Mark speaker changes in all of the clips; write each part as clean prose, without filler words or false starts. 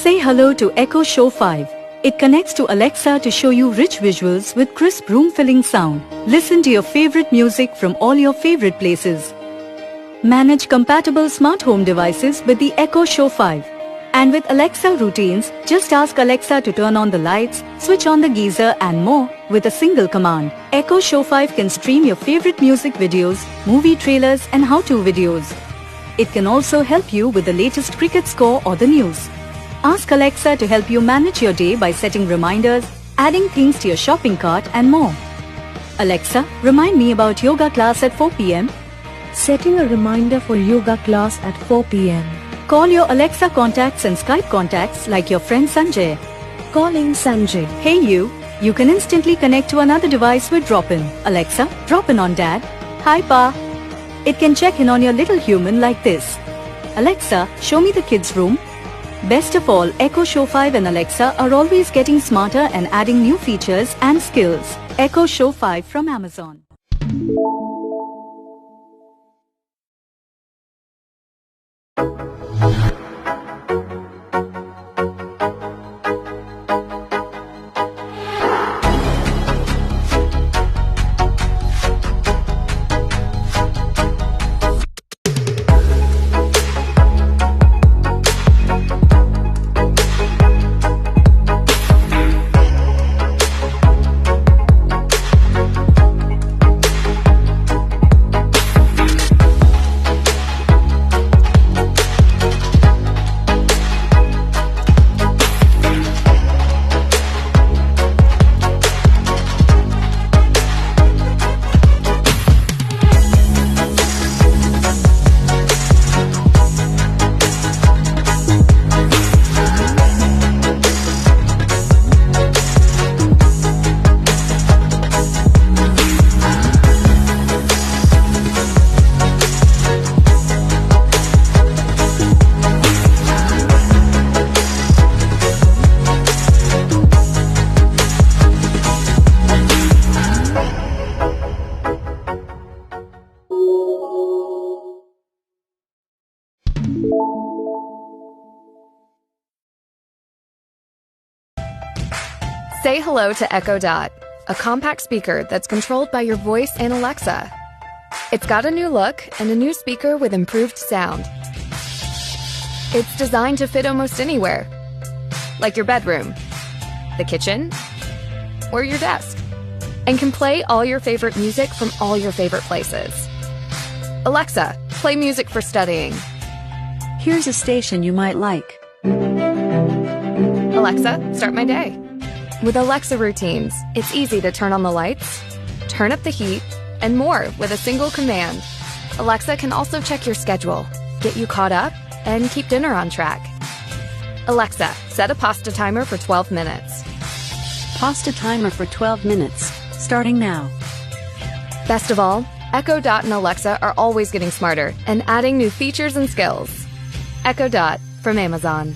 Speaker 1: Say hello to Echo Show 5. It connects to Alexa to show you rich visuals with crisp room-filling sound. Listen to your favorite music from all your favorite places. Manage compatible smart home devices with the Echo Show 5. And with Alexa routines, just ask Alexa to turn on the lights, switch on the geyser and more with a single command. Echo Show 5 can stream your favorite music videos, movie trailers and how-to videos. It can also help you with the latest cricket score or the news. Ask Alexa to help you manage your day by setting reminders, adding things to your shopping cart and more. Alexa, remind me about yoga class at 4 p.m.
Speaker 2: Setting a reminder for yoga class at 4 p.m.
Speaker 1: Call your Alexa contacts and Skype contacts like your friend Sanjay.
Speaker 2: Calling Sanjay.
Speaker 1: Hey you can instantly connect to another device with drop-in. Alexa, drop in on Dad. Hi Pa. It can check in on your little human like this. Alexa, show me the kids' room. Best of all, Echo Show 5 and Alexa are always getting smarter and adding new features and skills. Echo Show 5 from Amazon.
Speaker 3: Say hello to Echo Dot, a compact speaker that's controlled by your voice and Alexa. It's got a new look and a new speaker with improved sound. It's designed to fit almost anywhere, like your bedroom, the kitchen, or your desk, and can play all your favorite music from all your favorite places. Alexa, play music for studying.
Speaker 4: Here's a station you might like.
Speaker 3: Alexa, start my day. With Alexa routines, it's easy to turn on the lights, turn up the heat, and more with a single command. Alexa can also check your schedule, get you caught up, and keep dinner on track. Alexa, set a pasta timer for 12 minutes.
Speaker 4: Pasta timer for 12 minutes, starting now.
Speaker 3: Best of all, Echo Dot and Alexa are always getting smarter and adding new features and skills. Echo Dot from Amazon.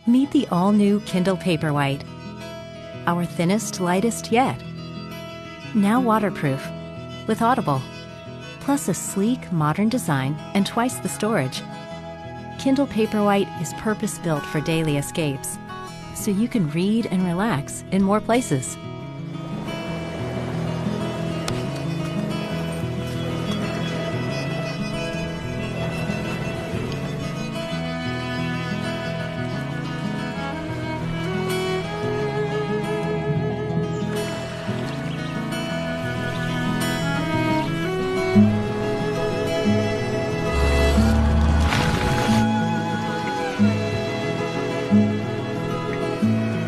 Speaker 5: Meet the all-new Kindle Paperwhite, our thinnest, lightest yet. Now waterproof, with Audible, plus a sleek, modern design and twice the storage. Kindle Paperwhite is purpose-built for daily escapes, so you can read and relax in more places.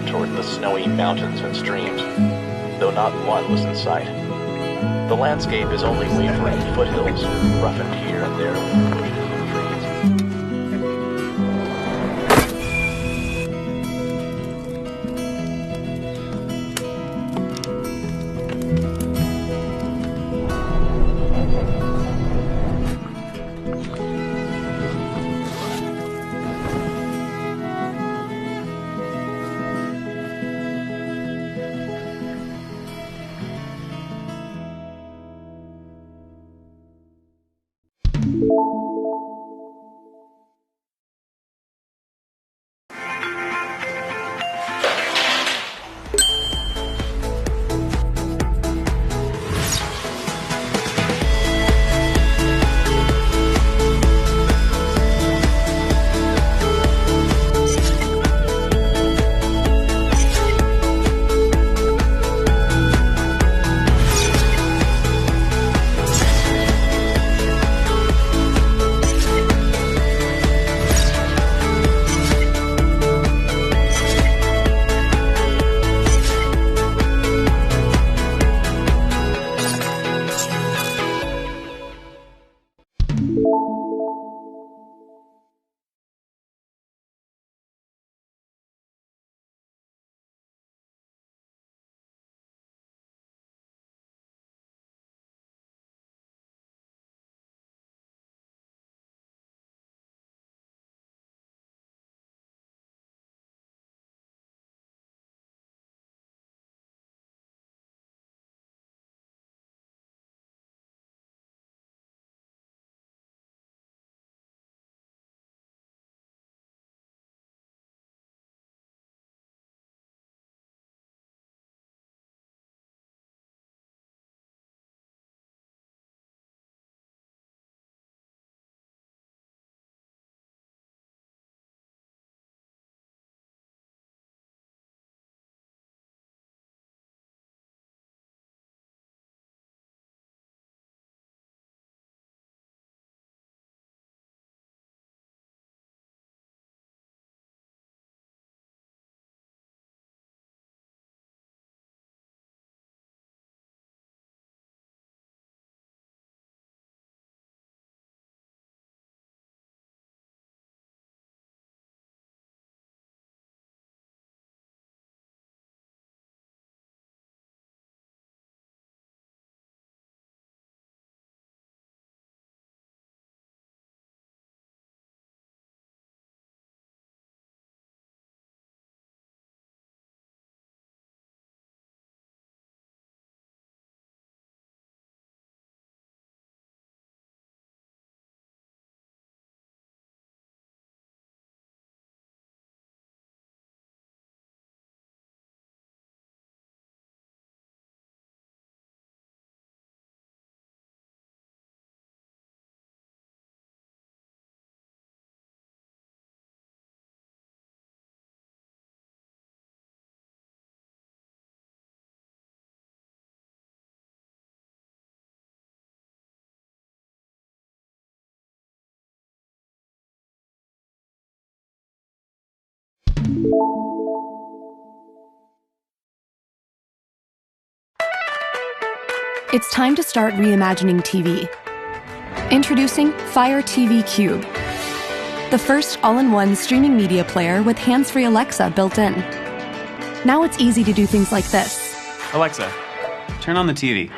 Speaker 6: Toward the snowy mountains and streams, though not one was in sight. The landscape is only wavering foothills, roughened here and there with bushes and trees.
Speaker 7: It's time to start reimagining TV. Introducing Fire TV Cube, the first all-in-one streaming media player with hands-free Alexa built in. Now it's easy to do things like this.
Speaker 8: Alexa, turn on the TV.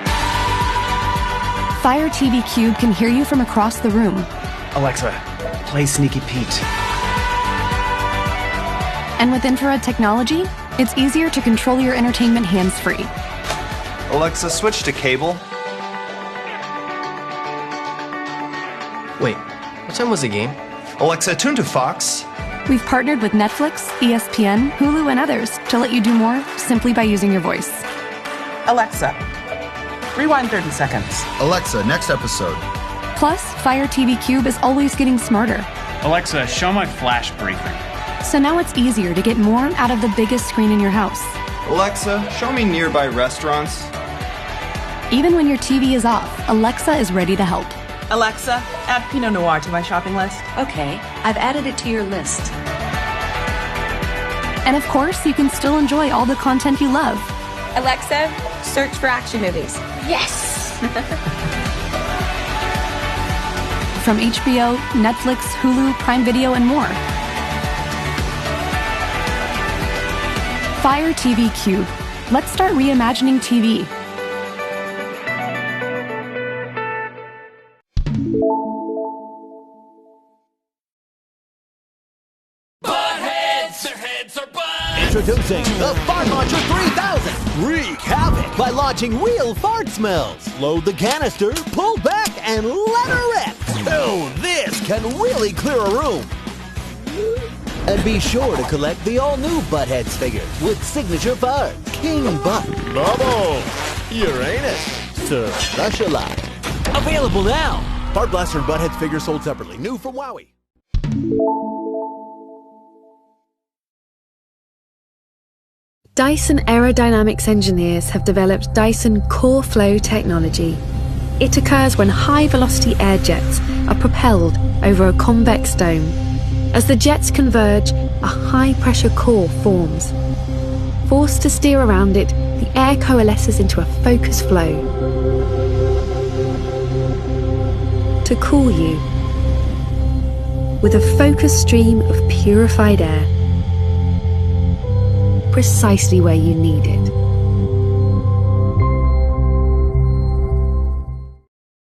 Speaker 7: Fire TV Cube can hear you from across the room.
Speaker 8: Alexa, play Sneaky Pete.
Speaker 7: And with infrared technology, it's easier to control your entertainment hands-free.
Speaker 9: Alexa, switch to cable.
Speaker 10: Wait, what time was the game?
Speaker 9: Alexa, tune to Fox.
Speaker 7: We've partnered with Netflix, ESPN, Hulu, and others to let you do more simply by using your voice.
Speaker 11: Alexa, rewind 30 seconds.
Speaker 12: Alexa, next episode.
Speaker 7: Plus, Fire TV Cube is always getting smarter.
Speaker 8: Alexa, show my flash briefing.
Speaker 7: So now it's easier to get more out of the biggest screen in your house.
Speaker 9: Alexa, show me nearby restaurants.
Speaker 7: Even when your TV is off, Alexa is ready to help.
Speaker 11: Alexa, add Pinot Noir to my shopping list.
Speaker 4: Okay, I've added it to your list.
Speaker 7: And of course, you can still enjoy all the content you love.
Speaker 13: Alexa, search for action movies.
Speaker 4: Yes!
Speaker 7: From HBO, Netflix, Hulu, Prime Video, and more. Fire TV Cube. Let's start reimagining TV.
Speaker 14: Introducing the Fart Launcher 3000! Wreak havoc by launching real fart smells. Load the canister, pull back, and let her rip! Oh, this can really clear a room! And be sure to collect the all-new Buttheads figure with signature fart, King Butt. Bubble! Uranus! Sir, rush a lot. Available now! Fart Blaster and Buttheads figure sold separately. New from Wowie.
Speaker 2: Dyson Aerodynamics engineers have developed Dyson Core Flow technology. It occurs when high-velocity air jets are propelled over a convex dome. As the jets converge, a high-pressure core forms. Forced to steer around it, the air coalesces into a focused flow. To cool you, with a focused stream of purified air, precisely where you need it.